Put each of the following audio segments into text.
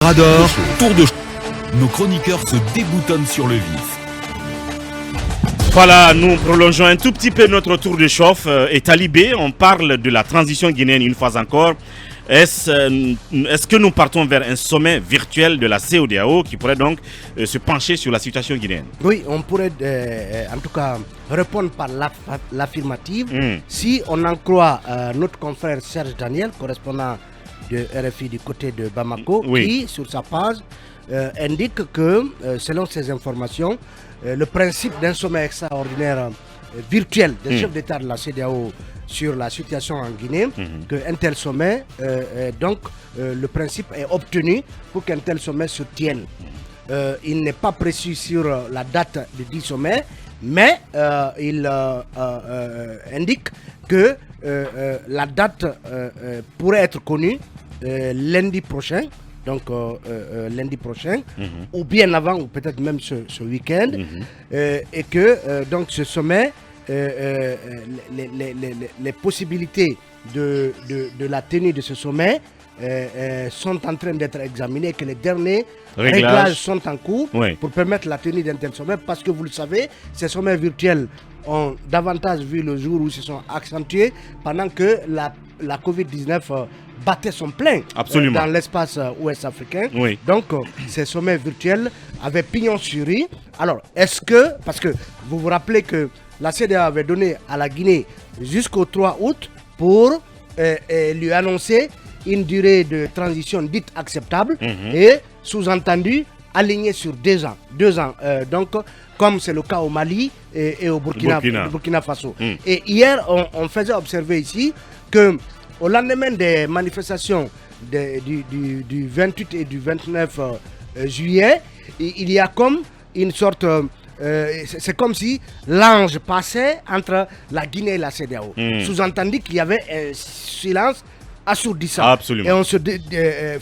Mirador, tour de nos chroniqueurs se déboutonnent sur le vif. Voilà, nous prolongeons un tout petit peu notre tour de chauffe. Et Talibé, on parle de la transition guinéenne une fois encore. Est-ce que nous partons vers un sommet virtuel de la CEDEAO qui pourrait donc se pencher sur la situation guinéenne? Oui, on pourrait en tout cas répondre par l'affirmative si on en croit notre confrère Serge Daniel, correspondant de RFI du côté de Bamako, qui sur sa page indique que selon ces informations, le principe d'un sommet extraordinaire virtuel des chefs d'État de la CEDEAO sur la situation en Guinée, qu'un tel sommet, le principe est obtenu pour qu'un tel sommet se tienne. Il n'est pas précis sur la date du dit sommet, mais il indique que la date pourrait être connue lundi prochain, lundi prochain, ou bien avant, ou peut-être même ce week-end, et que donc ce sommet, les possibilités de la tenue de ce sommet sont en train d'être examinées, que les derniers réglages sont en cours pour permettre la tenue d'un tel sommet, parce que vous le savez, ces sommets virtuels ont davantage vu le jour où ils se sont accentués pendant que la Covid-19 battait son plein dans l'espace ouest africain. Donc, ces sommets virtuels avaient pignon sur rue. Alors, est-ce que, parce que vous vous rappelez que la CEDEAO avait donné à la Guinée jusqu'au 3 août pour lui annoncer une durée de transition dite acceptable et sous-entendu alignée sur 2 ans. 2 ans. Donc, comme c'est le cas au Mali et au Burkina Faso. Et hier, on faisait observer ici que au lendemain des manifestations du 28 et du 29 juillet, il y a comme une sorte... c'est comme si l'ange passait entre la Guinée et la CEDEAO. Sous-entendu qu'il y avait un silence assourdissant. Absolument. Et on se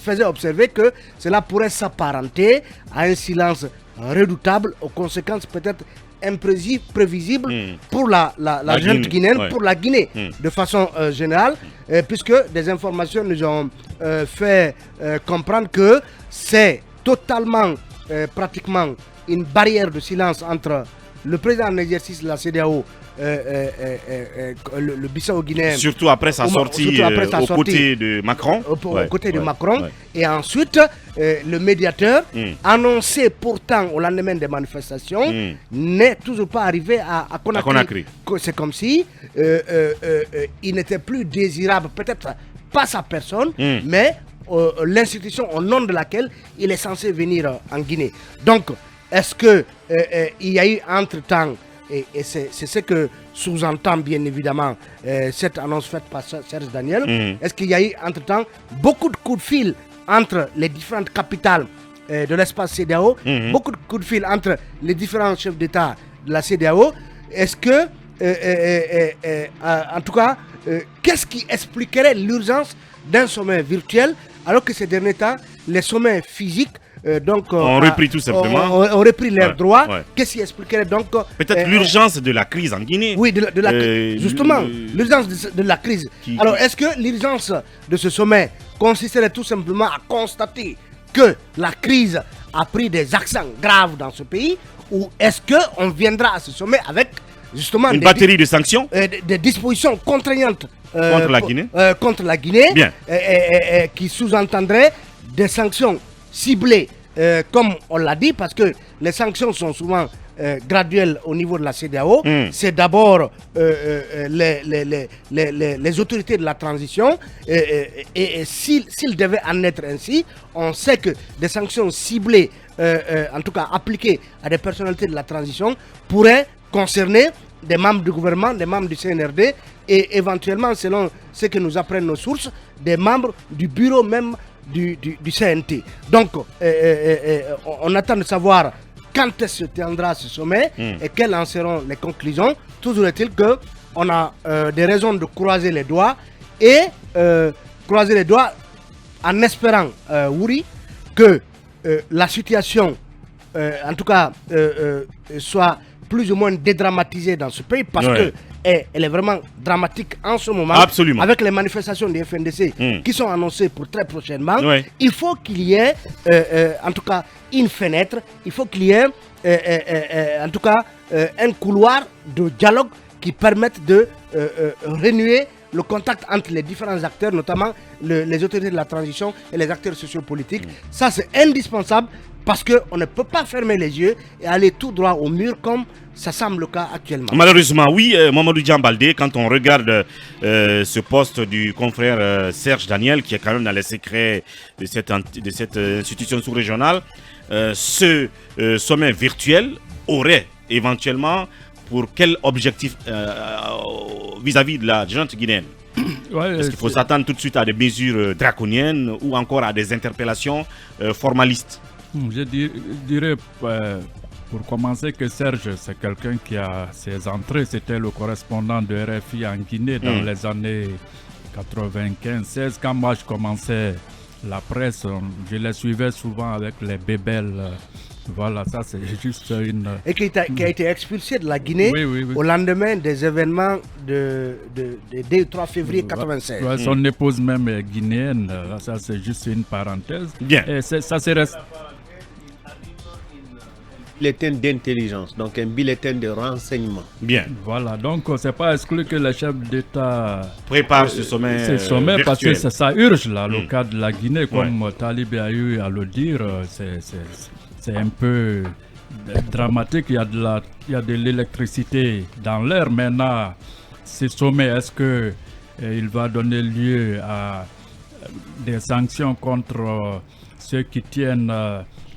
faisait observer que cela pourrait s'apparenter à un silence redoutable, aux conséquences peut-être imprévisibles pour la junte guinéenne, pour la Guinée de façon générale, puisque des informations nous ont fait comprendre que c'est totalement, pratiquement, une barrière de silence entre le président en exercice de la CEDEAO, le Bissau-Guinéen. Surtout après sa sortie aux côtés de Macron. Aux côtés de Macron. Et ensuite, le médiateur, annoncé pourtant au lendemain des manifestations, n'est toujours pas arrivé à Conakry. C'est comme si il n'était plus désirable, peut-être pas sa personne, mais l'institution au nom de laquelle il est censé venir en Guinée. Donc, est-ce qu'il y a eu entre-temps, et c'est ce que sous-entend bien évidemment cette annonce faite par Serge Daniel, est-ce qu'il y a eu entre-temps beaucoup de coups de fil entre les différentes capitales de l'espace CEDEAO, beaucoup de coups de fil entre les différents chefs d'État de la CEDEAO? Est-ce que, en tout cas, qu'est-ce qui expliquerait l'urgence d'un sommet virtuel alors que ces derniers temps, les sommets physiques on repris tout simplement. On repris leurs droits. Qu'est-ce qui expliquerait donc peut-être l'urgence de la crise en Guinée? Oui, justement, l'urgence de la crise. Alors, est-ce que l'urgence de ce sommet consisterait tout simplement à constater que la crise a pris des accents graves dans ce pays, ou est-ce qu'on viendra à ce sommet avec justement une batterie de sanctions, des dispositions contraignantes contre la Guinée, qui sous-entendraient des sanctions ciblées, comme on l'a dit, parce que les sanctions sont souvent graduelles au niveau de la CEDEAO. C'est d'abord les autorités de la transition, et s'il devait en être ainsi, on sait que des sanctions ciblées, en tout cas appliquées à des personnalités de la transition, pourraient concerner des membres du gouvernement, des membres du CNRD, et éventuellement, selon ce que nous apprennent nos sources, des membres du bureau même du CNT. Donc, on attend de savoir quand est-ce que se tiendra ce sommet et quelles en seront les conclusions. Toujours est-il qu'on a des raisons de croiser les doigts, et croiser les doigts en espérant, Wouri, que la situation, en tout cas, soit plus ou moins dédramatisée dans ce pays, parce que elle est vraiment dramatique en ce moment. Absolument. Avec les manifestations des FNDC qui sont annoncées pour très prochainement. Oui. Il faut qu'il y ait, en tout cas, une fenêtre. Il faut qu'il y ait, en tout cas, un couloir de dialogue qui permette de renouer le contact entre les différents acteurs, notamment les autorités de la transition et les acteurs sociopolitiques. Ça, c'est indispensable parce qu'on ne peut pas fermer les yeux et aller tout droit au mur comme ça semble le cas actuellement. Malheureusement, oui, Mamadou Djambaldé, quand on regarde ce poste du confrère Serge Daniel, qui est quand même dans les secrets de cette institution sous-régionale, ce sommet virtuel aurait éventuellement pour quel objectif vis-à-vis de la gente guinéenne? Est-ce qu'il faut s'attendre tout de suite à des mesures draconiennes ou encore à des interpellations formalistes? Je dirais pour commencer que Serge, c'est quelqu'un qui a ses entrées. C'était le correspondant de RFI en Guinée dans les années 95-16. Quand moi je commençais la presse, je les suivais souvent avec les bébelles. Voilà, ça c'est juste une... Et qui a été expulsé de la Guinée au lendemain des événements de 2 ou 3 février 96. Son épouse même est guinéenne, ça c'est juste une parenthèse. Bien. Et ça c'est resté... Bulletin d'intelligence, donc un bulletin de renseignement. Bien. Voilà, donc c'est pas exclu que le chef d'État prépare ce sommet parce que ça urge là, le cas de la Guinée, comme Talibé a eu à le dire, c'est un peu dramatique. Il y a de l'électricité dans l'air. Maintenant, ce sommet, est-ce que il va donner lieu à des sanctions contre ceux qui tiennent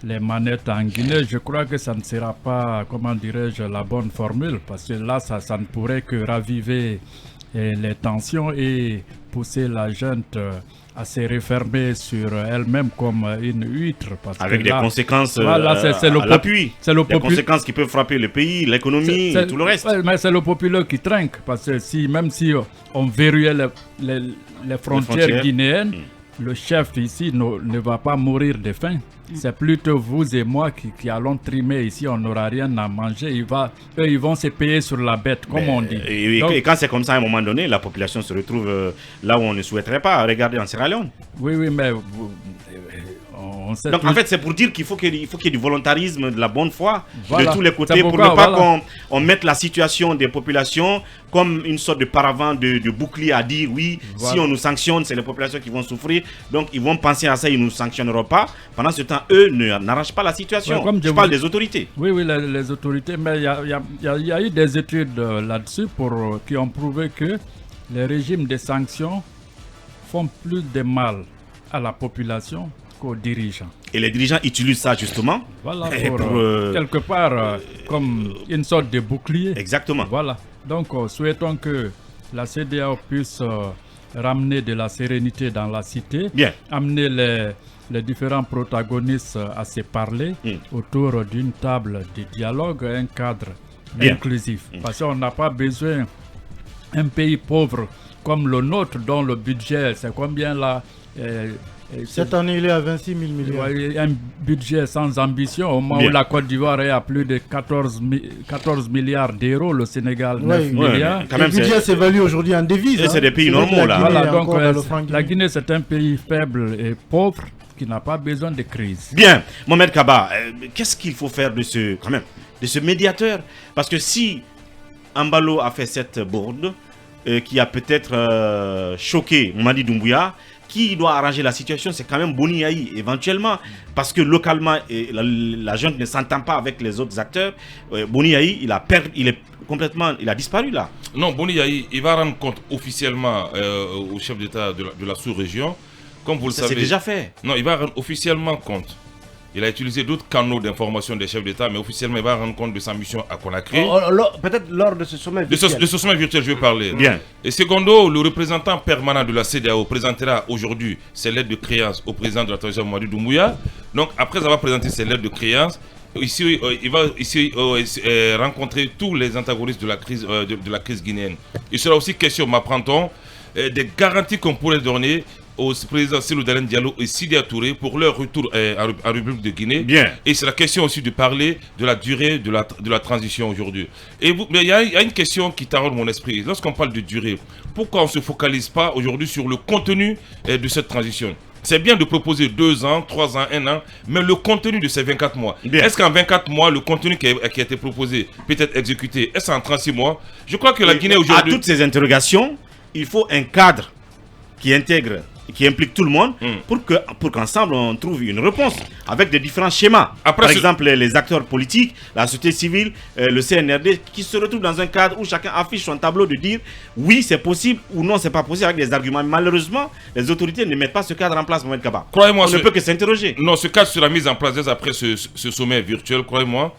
les manettes en Guinée? Je crois que ça ne sera pas, comment dirais-je, la bonne formule, parce que là, ça ne pourrait que raviver les tensions et pousser la junte à se refermer sur elle-même comme une huître. Avec des conséquences à l'appui. Des conséquences qui peuvent frapper le pays, l'économie et tout le reste. Mais c'est le populaire qui trinque, parce que même si on verrouillait les frontières guinéennes, le chef ici ne va pas mourir de faim. C'est plutôt vous et moi qui allons trimer ici, on n'aura rien à manger. Eux, ils vont se payer sur la bête, comme on dit. Et quand c'est comme ça, à un moment donné, la population se retrouve là où on ne souhaiterait pas. Regardez en Sierra Leone. Oui, mais... Donc en fait c'est pour dire qu'il faut qu'il y ait du volontarisme, de la bonne foi de tous les côtés pour ne pas qu'on mette la situation des populations comme une sorte de paravent de bouclier à dire si on nous sanctionne c'est les populations qui vont souffrir, donc ils vont penser à ça, ils ne nous sanctionneront pas. Pendant ce temps eux n'arrangent pas la situation. Je parle des autorités. Oui, les autorités, mais il y a eu des études là-dessus qui ont prouvé que les régimes de sanctions font plus de mal à la population qu'aux dirigeants. Et les dirigeants utilisent ça justement pour quelque part comme une sorte de bouclier. Exactement. Voilà. Donc souhaitons que la CEDEAO puisse ramener de la sérénité dans la cité, amener les différents protagonistes à se parler autour d'une table de dialogue, un cadre inclusif. Parce qu'on n'a pas besoin d'un pays pauvre comme le nôtre dont le budget, c'est combien là cette année, il est à 26 000 milliards. Un budget sans ambition, au moment où la Côte d'Ivoire est à plus de 14 milliards d'euros, le Sénégal 9 milliards. Le budget s'évalue aujourd'hui en devises. Et c'est des pays normaux là. Voilà, donc la Guinée, c'est un pays faible et pauvre qui n'a pas besoin de crise. Bien, Mohamed Kaba, qu'est-ce qu'il faut faire de ce médiateur? Parce que si Ambalo a fait cette bourde qui a peut-être choqué Mamadi Doumbouya, qui doit arranger la situation, c'est quand même Boni Yahi, éventuellement, parce que localement, la junte ne s'entend pas avec les autres acteurs. Boni Yahi, il a disparu là. Non, Boni Yahi, il va rendre compte officiellement au chef d'État de la sous-région. Comme vous le savez. C'est déjà fait. Non, il va rendre officiellement compte. Il a utilisé d'autres canaux d'information des chefs d'État, mais officiellement, il va rendre compte de sa mission à Conakry. Peut-être lors de ce sommet virtuel. De ce sommet virtuel, je vais parler. Bien. Et secondo, le représentant permanent de la CEDEAO présentera aujourd'hui ses lettres de créance au président de la transition Mamadou Doumbouya. Donc, après avoir présenté ses lettres de créance, ici, il va rencontrer tous les antagonistes de la crise guinéenne. Il sera aussi question, m'apprend-on, des garanties qu'on pourrait donner au président Cellou Dalein Diallo et Sidya Touré pour leur retour en République de Guinée. Bien. Et c'est la question aussi de parler de la durée de la transition aujourd'hui. Mais il y a une question qui taraude mon esprit. Lorsqu'on parle de durée, pourquoi on ne se focalise pas aujourd'hui sur le contenu de cette transition? C'est bien de proposer 2 ans, 3 ans, 1 an, mais le contenu de ces 24 mois. Est-ce qu'en 24 mois, le contenu qui a été proposé peut être exécuté? Est-ce en 36 mois? Je crois que la Guinée aujourd'hui... À toutes ces interrogations, il faut un cadre qui intègre, qui implique tout le monde pour qu'ensemble on trouve une réponse avec des différents schémas. Par exemple, les acteurs politiques, la société civile, le CNRD, qui se retrouvent dans un cadre où chacun affiche son tableau de dire oui c'est possible ou non c'est pas possible avec des arguments. Malheureusement, les autorités ne mettent pas ce cadre en place, Mohamed Kaba. Croyez-moi, on ne peut que s'interroger. Non, ce cadre sera mis en place dès après ce sommet virtuel, croyez-moi.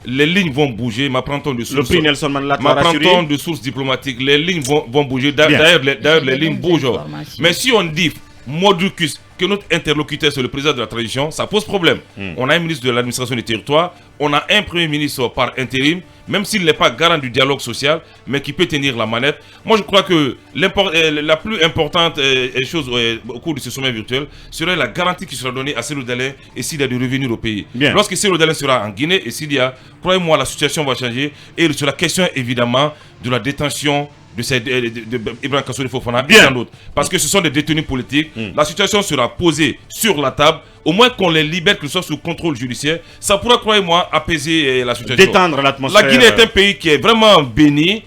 Les lignes vont bouger, m'apprend-on de sources. Le prix Nelson Mandela m'apprend-on de sources diplomatiques. Les lignes vont bouger. D'ailleurs, les lignes bougent. Mais si on dit Modrucus que notre interlocuteur c'est le président de la transition, ça pose problème. On a un ministre de l'administration des territoires, on a un premier ministre par intérim, même s'il n'est pas garant du dialogue social, mais qui peut tenir la manette. Moi je crois que la plus importante chose au cours de ce sommet virtuel serait la garantie qui sera donnée à Cellou Dalein et Sidya de revenir au pays. Lorsque Cellou Dalein sera en Guinée et Sidya, croyez-moi la situation va changer et sur la question évidemment de la détention de Ibrahim Kassory Fofana et d'autres. Parce que ce sont des détenus politiques. La situation sera posée sur la table. Au moins qu'on les libère, que ce soit sous contrôle judiciaire. Ça pourra, croyez-moi, apaiser la situation. Détendre l'atmosphère. La Guinée est un pays qui est vraiment béni.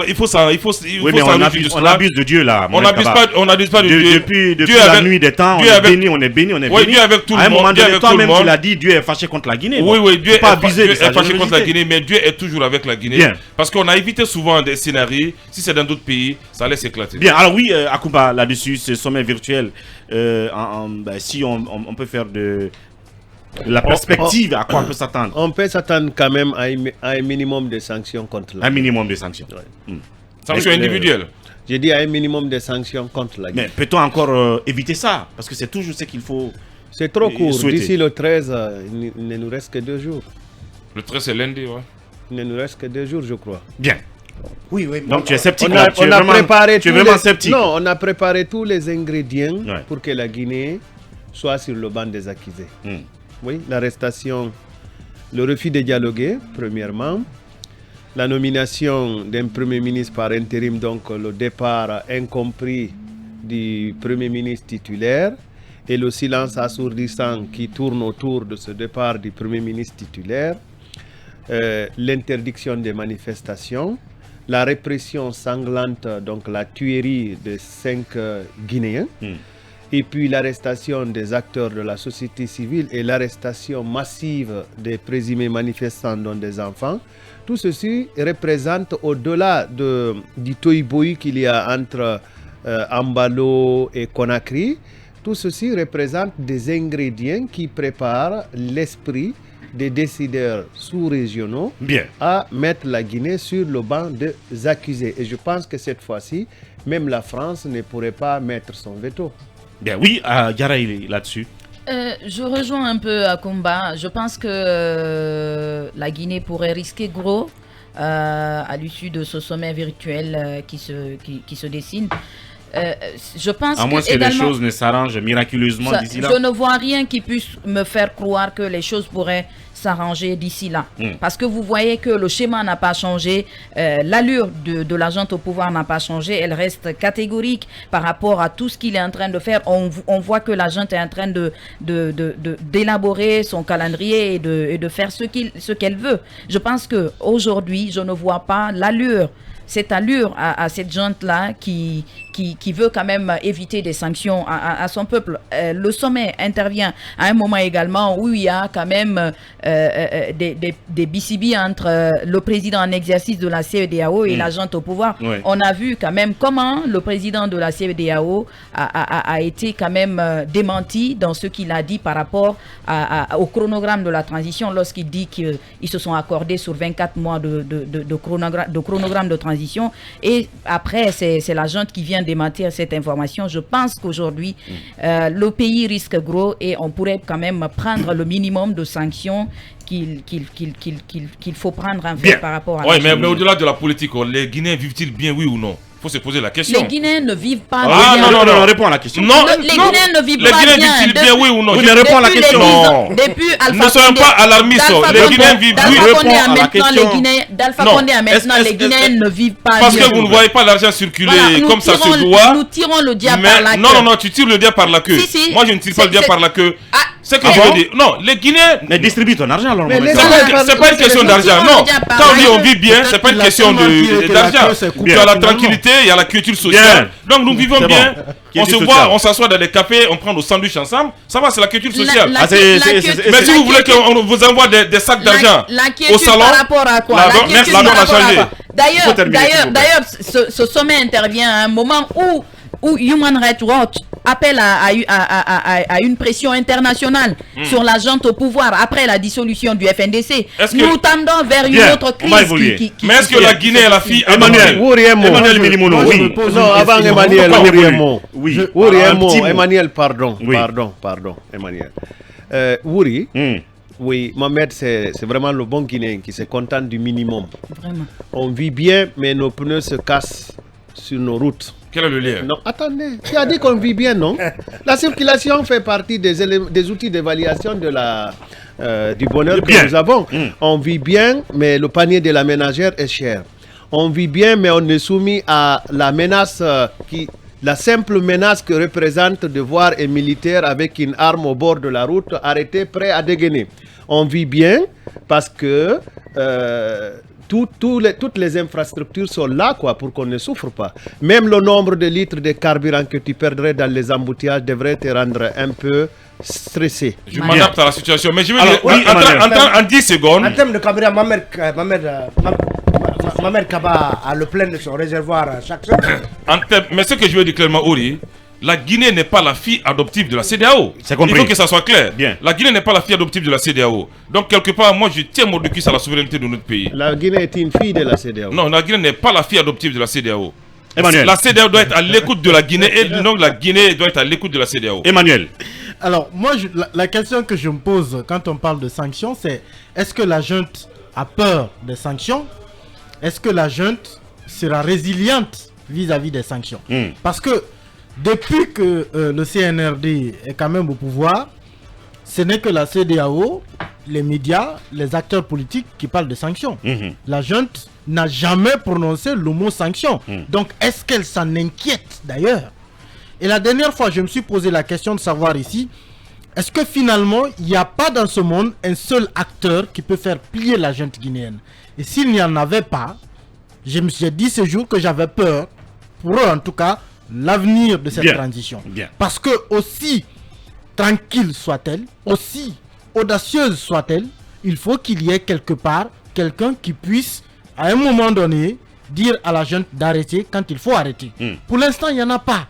Il faut ça. Oui, mais on abuse de Dieu là. On n'abuse pas de Dieu. Depuis la nuit des temps, on est béni. Oui, Dieu avec tout le monde. À un moment donné, toi-même tu l'as dit, Dieu est fâché contre la Guinée. Oui, Dieu est fâché contre la Guinée, mais Dieu est toujours avec la Guinée. Parce qu'on a évité souvent des scénarios. Si c'est dans d'autres pays, ça laisse éclater. Bien, alors oui, Akouba, là-dessus, ce sommet virtuel, si on peut faire de la perspective, à quoi on peut s'attendre? On peut s'attendre quand même à un minimum de sanctions contre la Guinée. Un minimum de sanctions. Sanctions individuelles. J'ai dit à un minimum de sanctions contre la Guinée. Mais peut-on encore éviter ça? Parce que c'est toujours ce qu'il faut. C'est trop court. D'ici le 13, il ne nous reste que 2 jours. Le 13 c'est lundi, ouais. Il ne nous reste que 2 jours, je crois. Bien. Oui. Donc tu es sceptique. On a préparé tous les ingrédients pour que la Guinée soit sur le banc des accusés. Oui, l'arrestation, le refus de dialoguer, premièrement. La nomination d'un Premier ministre par intérim, donc le départ incompris du Premier ministre titulaire et le silence assourdissant qui tourne autour de ce départ du Premier ministre titulaire. L'interdiction des manifestations, la répression sanglante, donc la tuerie de 5 Guinéens. Et puis l'arrestation des acteurs de la société civile et l'arrestation massive des présumés manifestants, dont des enfants. Tout ceci représente, au-delà du toy-boy qu'il y a entre Ambalo et Conakry, tout ceci représente des ingrédients qui préparent l'esprit des décideurs sous-régionaux à mettre la Guinée sur le banc des accusés. Et je pense que cette fois-ci, même la France ne pourrait pas mettre son veto. Bien, oui, Yaraï là-dessus. Je rejoins un peu Akumba. Je pense que la Guinée pourrait risquer gros à l'issue de ce sommet virtuel qui se dessine. Je pense à moins que les choses ne s'arrangent miraculeusement d'ici là. Je ne vois rien qui puisse me faire croire que les choses pourraient s'arranger d'ici là. Parce que vous voyez que le schéma n'a pas changé, l'allure de la junte au pouvoir n'a pas changé, elle reste catégorique par rapport à tout ce qu'il est en train de faire. On voit que la junte est en train d'élaborer son calendrier et de faire ce qu'elle veut. Je pense qu'aujourd'hui, je ne vois pas cette allure à cette junte-là qui veut quand même éviter des sanctions à son peuple. Le sommet intervient à un moment également où il y a quand même des BCB entre le président en exercice de la CEDEAO et la junte au pouvoir. On a vu quand même comment le président de la CEDEAO a été quand même démenti dans ce qu'il a dit par rapport au chronogramme de la transition, lorsqu'il dit qu'ils se sont accordés sur 24 mois de chronogramme de transition. Et après, c'est la junte qui vient démentir cette information. Je pense qu'aujourd'hui, le pays risque gros et on pourrait quand même prendre le minimum de sanctions qu'il faut prendre en fait par rapport à mais au-delà de la politique, les Guinéens vivent-ils bien, oui ou non? faut se poser la question. Les Guinéens ne vivent pas bien. Non, réponds à la question. Non, les Guinéens ne vivent pas bien. Les Guinéens vivent bien, oui ou non? Réponds à la question. Depuis Alpha Condé. Ne soyons pas alarmistes. Les Guinéens vivent bien. D'Alpha Condé à maintenant, les Guinéens ne vivent pas bien. Parce que vous ne voyez pas l'argent circuler comme ça se doit. Nous tirons le diable par la queue. Non, tu tires le diable par la queue. Moi, je ne tire pas le diable par la queue. C'est que je veux dire. Non, les Guinéens. Mais distribue ton argent alors. C'est pas une question d'argent. Non, quand on dit on vit bien, c'est pas une question d'argent. Tu as la tranquillité, il y a la culture sociale. Donc nous vivons bien. On se voit, on s'assoit dans des cafés, on prend nos sandwichs ensemble. Ça va, c'est la culture sociale. Mais si vous voulez qu'on vous envoie des sacs d'argent au salon, par rapport à quoi? la donne a changé. D'ailleurs, ce sommet intervient à un moment où Human Rights Watch appelle à une pression internationale sur la junte au pouvoir après la dissolution du FNDC. Nous tendons vers une autre crise. Mais est-ce que la Guinée est la fille Emmanuel Milimono, oui. Non, avant Emmanuel, Emmanuel, pardon, Emmanuel. Oui, Mohamed, c'est vraiment le bon Guinéen qui se contente du minimum. Vraiment. On vit bien, mais nos pneus se cassent sur nos routes. Quel est le lien? Non, attendez, tu as dit qu'on vit bien, non? La circulation fait partie des outils d'évaluation du bonheur que nous avons. On vit bien, mais le panier de la ménagère est cher. On vit bien, mais on est soumis à la menace la simple menace que représente de voir un militaire avec une arme au bord de la route arrêté, prêt à dégainer. On vit bien parce que toutes les infrastructures sont là pour qu'on ne souffre pas. Même le nombre de litres de carburant que tu perdrais dans les embouteillages devrait te rendre un peu stressé. Je m'adapte à la situation, mais je veux dire, en 10 secondes... En termes de carburant, ma mère Kaba a le plein de son réservoir chaque semaine. Mais ce que je veux dire clairement, Ori, la Guinée n'est pas la fille adoptive de la CEDEAO. C'est compris. Il faut que ça soit clair. Bien. La Guinée n'est pas la fille adoptive de la CEDEAO. Donc, quelque part, moi, je tiens mon cul à la souveraineté de notre pays. La Guinée est une fille de la CEDEAO. Non, la Guinée n'est pas la fille adoptive de la CEDEAO. Emmanuel. La CEDEAO doit être à l'écoute de la Guinée et donc la Guinée doit être à l'écoute de la CEDEAO. Emmanuel. Alors, moi, la question que je me pose quand on parle de sanctions, c'est est-ce que la junte a peur des sanctions? Est-ce que la junte sera résiliente vis-à-vis des sanctions? Parce que depuis que le CNRD est quand même au pouvoir, ce n'est que la CEDEAO, les médias, les acteurs politiques qui parlent de sanctions. La junte n'a jamais prononcé le mot sanction. Donc, est-ce qu'elle s'en inquiète d'ailleurs? Et la dernière fois, je me suis posé la question de savoir ici, est-ce que finalement, il n'y a pas dans ce monde un seul acteur qui peut faire plier la junte guinéenne? Et s'il n'y en avait pas, je me suis dit ce jour que j'avais peur, pour eux en tout cas, l'avenir de cette transition. Parce que aussi tranquille soit-elle, aussi audacieuse soit-elle, il faut qu'il y ait quelque part quelqu'un qui puisse, à un moment donné, dire à la junte d'arrêter quand il faut arrêter. Pour l'instant, il n'y en a pas.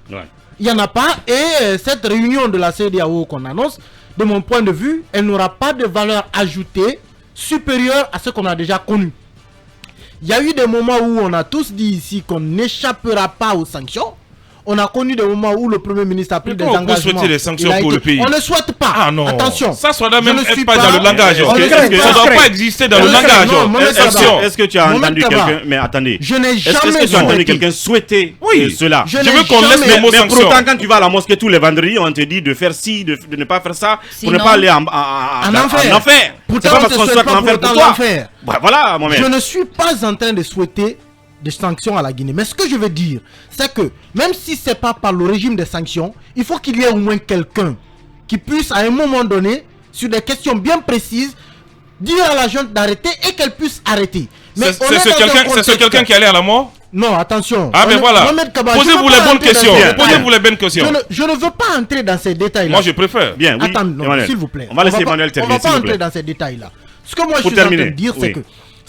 Il n'y en a pas, et cette réunion de la CEDEAO qu'on annonce, de mon point de vue, elle n'aura pas de valeur ajoutée supérieure à ce qu'on a déjà connu. Il y a eu des moments où on a tous dit ici qu'on n'échappera pas aux sanctions. On a connu des moments où le Premier ministre a pris des engagements. On peut souhaiter des sanctions pour le pays. On ne souhaite pas. Ah non. Attention. Ça soit même pas dans le langage. Ça ne doit pas exister dans le langage. Est-ce que tu as entendu quelqu'un... Mais attendez. Je n'ai jamais Est-ce que tu as entendu quelqu'un souhaiter cela? Je veux qu'on laisse les mots sanctions. Mais pourtant, quand tu vas à la mosquée tous les vendredis, on te dit de faire ci, de ne pas faire ça, pour ne pas aller en enfer. Pourtant, c'est pas parce qu'on souhaite l'enfer pour toi. Voilà, je ne suis pas en train de souhaiter des sanctions à la Guinée. Mais ce que je veux dire, c'est que même si ce n'est pas par le régime des sanctions, il faut qu'il y ait au moins quelqu'un qui puisse à un moment donné, sur des questions bien précises, dire à la junte d'arrêter et qu'elle puisse arrêter. C'est ce quelqu'un qui allait à la mort? Non, attention. Ah mais voilà. Posez-vous les bonnes questions. Posez-vous les bonnes questions. Je ne veux pas entrer dans ces détails-là. Moi je préfère. Bien, oui. Attends, s'il vous plaît. On va laisser Emmanuel terminer. On ne va pas entrer dans ces détails-là. Ce que moi je suis en train de dire, c'est que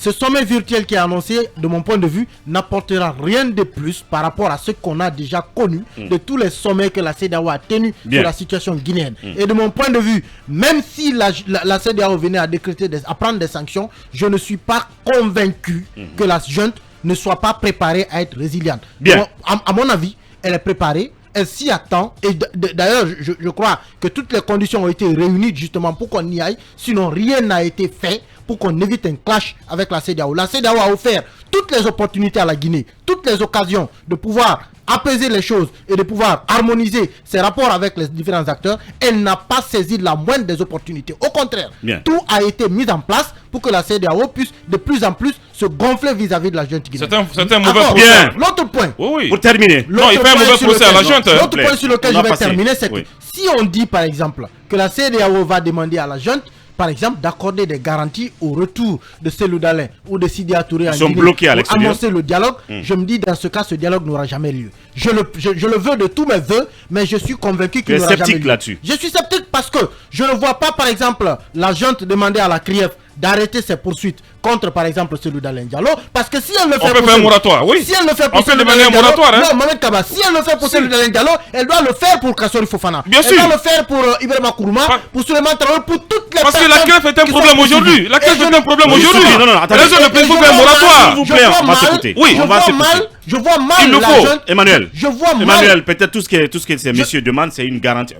ce sommet virtuel qui est annoncé, de mon point de vue, n'apportera rien de plus par rapport à ce qu'on a déjà connu de tous les sommets que la CEDEAO a tenus sur la situation guinéenne. Et de mon point de vue, même si la CEDEAO venait à décréter, à prendre des sanctions, je ne suis pas convaincu que la junte ne soit pas préparée à être résiliente. Bien. À mon avis, elle est préparée elle s'y attend. Et d'ailleurs, je crois que toutes les conditions ont été réunies justement pour qu'on y aille. Sinon, rien n'a été fait pour qu'on évite un clash avec la CEDEAO. La CEDEAO a offert toutes les opportunités à la Guinée, toutes les occasions de pouvoir apaiser les choses et de pouvoir harmoniser ses rapports avec les différents acteurs. Elle n'a pas saisi la moindre des opportunités. Au contraire, tout a été mis en place pour que la CEDEAO puisse de plus en plus se gonfler vis-à-vis de la junte guinéenne. C'est un mauvais procès. L'autre point. Pour terminer. Non, il fait un mauvais procès à la junte. L'autre point sur lequel je vais terminer, c'est que si on dit par exemple que la CEDEAO va demander à la junte, par exemple, d'accorder des garanties au retour de Cellou Dalein ou de Sidi Touré en Guinée pour amorcer le dialogue, je me dis dans ce cas, ce dialogue n'aura jamais lieu. Je le veux de tous mes voeux, mais je suis convaincu qu'il n'aura jamais lieu. Là-dessus. Je suis sceptique parce que je ne vois pas, par exemple, la junte demander à la CRIEF d'arrêter ses poursuites contre, par exemple, Cellou Dalein Diallo, parce que si elle le fait, on peut faire un moratoire, oui. Si elle le fait pour Cellou Dalein Diallo, non, Mohamed Kaba, si elle le fait pour Cellou Dalein Diallo, elle doit le faire pour Kassori Fofana. Bien sûr. Elle doit le faire pour Ibrahima Kourouma, pour Souleymane Traoré, pour toutes les personnes. Parce que la CREF est un problème aujourd'hui. La CREF est un problème aujourd'hui. Non, non, attendez. Il faut faire un moratoire. S'il vous plaît, on va s'écouter. Oui, on va s'écouter. Je vois mal. Il le faut. Emmanuel. Je vois mal. Emmanuel, peut-être tout ce que ces messieurs demandent, c'est une garantie.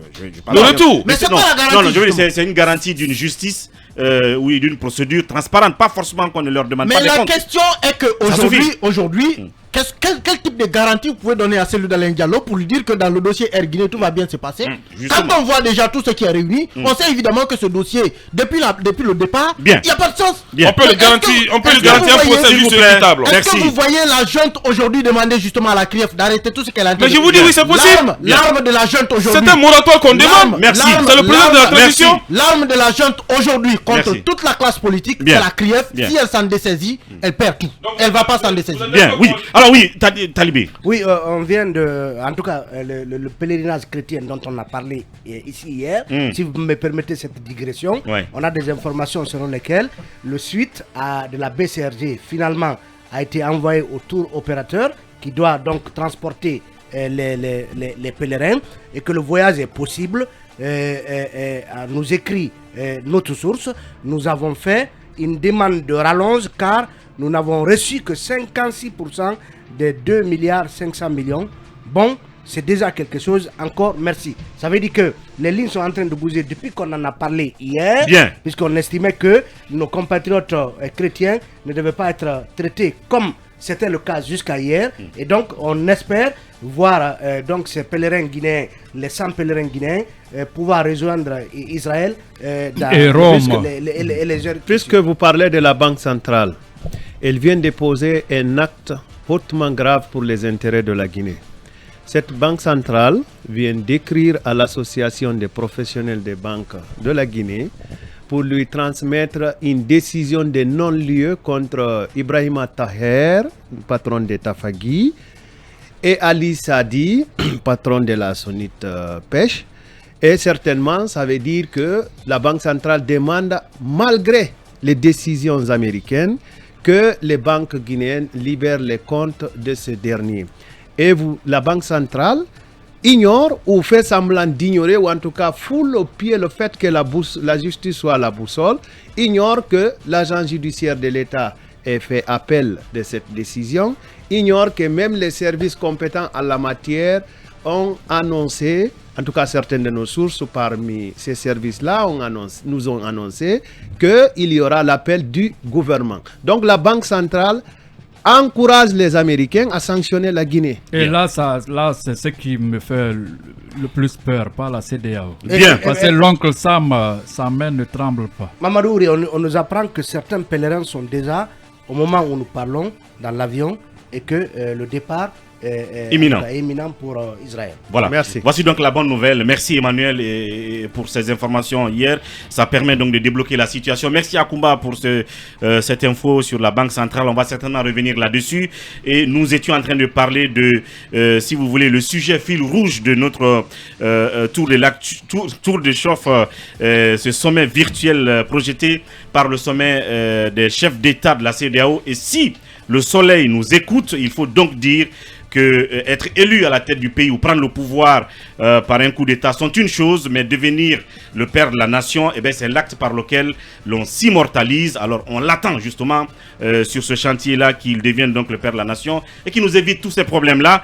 Le retour. Mais c'est pas la garantie. Non, je veux dire, c'est une garantie d'une justice. Oui, d'une procédure transparente, pas forcément qu'on ne leur demande pas des comptes. Mais la question est que aujourd'hui, quel type de garantie vous pouvez donner à Cellou Dalein Diallo pour lui dire que dans le dossier Air Guinée tout va bien se passer? Quand on voit déjà tout ce qui est réuni, on sait évidemment que ce dossier, depuis le départ, il n'y a pas de sens. On peut le garantir un procès juste équitable. Est-ce que vous voyez la junte aujourd'hui demander justement à la CRIEF d'arrêter tout ce qu'elle a dit? Mais je vous dis oui, c'est possible. L'arme de la junte aujourd'hui. C'est un moratoire qu'on demande. Merci. C'est le président de la transition. L'arme de la junte aujourd'hui contre toute la classe politique, c'est la CRIEF. Si elle s'en dessaisit, elle perd tout. Elle ne va pas s'en dessaisir. Bien, oui. Alors oui, Talibé. Oui, on vient de... En tout cas, le pèlerinage chrétien dont on a parlé ici hier, si vous me permettez cette digression, on a des informations selon lesquelles le suite de la BCRG finalement a été envoyé au tour opérateur qui doit donc transporter les pèlerins et que le voyage est possible. Nous écrit notre source, nous avons fait une demande de rallonge car nous n'avons reçu que 56% des 2 milliards 500 millions. Bon, c'est déjà quelque chose. Encore merci. Ça veut dire que les lignes sont en train de bouger depuis qu'on en a parlé hier. Bien. Puisqu'on estimait que nos compatriotes chrétiens ne devaient pas être traités comme c'était le cas jusqu'à hier. Et donc, on espère voir donc ces pèlerins guinéens, les 100 pèlerins guinéens, pouvoir rejoindre Israël et Rome. Puisque vous parlez de la Banque centrale, elle vient déposer un acte hautement grave pour les intérêts de la Guinée. Cette banque centrale vient d'écrire à l'association des professionnels des banques de la Guinée pour lui transmettre une décision de non-lieu contre Ibrahima Taher, patron de Tafagui, et Ali Sadi, patron de la Sonite Pêche. Et certainement, ça veut dire que la Banque centrale demande, malgré les décisions américaines, que les banques guinéennes libèrent les comptes de ce dernier. Et la Banque centrale ignore ou fait semblant d'ignorer, ou en tout cas foule au pied le fait que la justice soit la boussole, ignore que l'agent judiciaire de l'État ait fait appel de cette décision, ignore que même les services compétents en la matière ont annoncé, en tout cas certaines de nos sources parmi ces services-là nous ont annoncé qu'il y aura l'appel du gouvernement. Donc la Banque centrale encourage les Américains à sanctionner la Guinée. Et là, c'est ce qui me fait le plus peur, pas la CEDEAO. Bien. Parce que l'oncle Sam, sa main ne tremble pas. Mamadou, on nous apprend que certains pèlerins sont déjà, au moment où nous parlons, dans l'avion et que le départ est imminent pour Israël. Voilà. Merci. Voici donc la bonne nouvelle. Merci Emmanuel pour ces informations hier. Ça permet donc de débloquer la situation. Merci à Koumba pour cette info sur la Banque centrale. On va certainement revenir là-dessus. Et nous étions en train de parler de, si vous voulez, le sujet fil rouge de notre tour de chauffe, ce sommet virtuel projeté par le sommet des chefs d'État de la CEDEAO. Et si le soleil nous écoute, il faut donc dire que être élu à la tête du pays ou prendre le pouvoir par un coup d'État sont une chose, mais devenir le père de la nation, eh bien, c'est l'acte par lequel l'on s'immortalise. Alors on l'attend justement sur ce chantier-là qu'il devienne donc le père de la nation et qui nous évite tous ces problèmes-là.